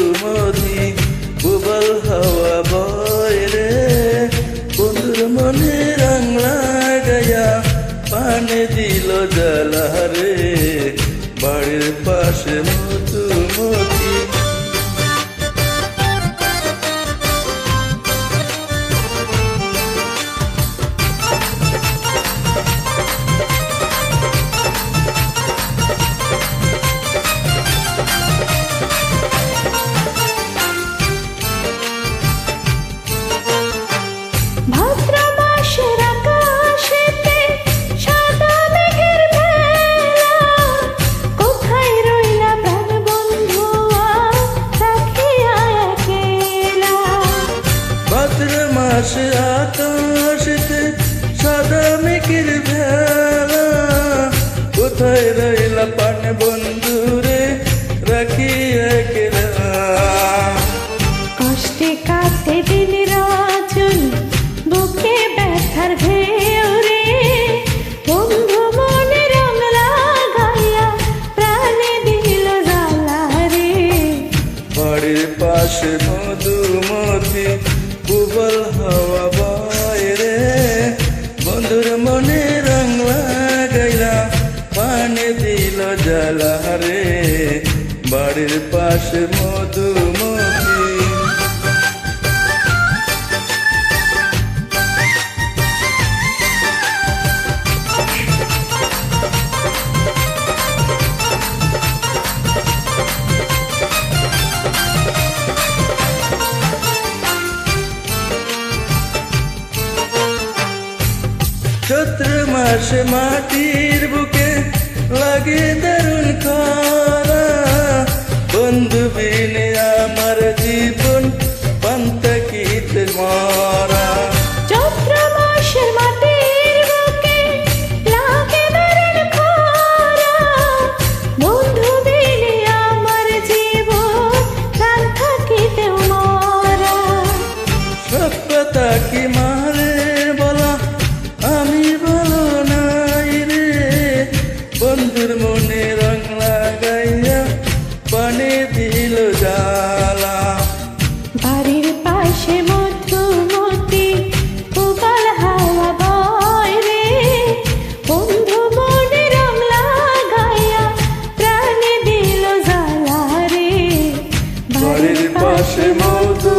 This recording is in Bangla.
মধুমতি প্রবল হাওয়া বয় রে, বন্ধুর মনে রং লাগাইয়া পানে দিল জ্বালা রে, বাড়ির পাশে মধুমতি। ভাদ্র মাসের আকাশেতে সাদা মেঘের ভেলা, কোথায় রইলা প্রাণ বন্ধু রাখিয়া একলা। ভাদ্র মাসে আকাশেতে সাদা মেঘের ভেলা, কোথায় রইলা প্রাণ বন্ধু রে রাখিয়া একলা। কষ্টে কাটে দিন রজন বুকে ব্যথার ঢেউ রে, বন্ধু মনে রং লাগাইয়া প্রাণে দিল জ্বালা রে। বাড়ির পাশে মধুমতি প্রবল হাওয়া বয় রে, বন্ধুর মনে রং লাগাইলা পানে দিল জ্বালা রে, বাড়ির পাশে মধুমতি। চৈত্র মাসে মাটির বুকে লাগে দারুণ খরা, বন্ধু বিনে আমার জীবন পান্তাকিতে মরা। চৈত্র মাসের মাটির বুকে লাগে দারুণ খরা, বন্ধু বিনে আমার জীবন প্রাণ থাকিতেও মরা। সব কথা কি মারে বলা আমি বলো নাই রে, বন্ধুর মনে রং লাগাইয়া পানে দিল জ্বালা। বাড়ির পাশে মধুমতি প্রবল হাওয়া বয় রে, বন্ধু মনে রং লাগাইয়া প্রাণে দিল জ্বালা রে। বাড়ির পাশে মধু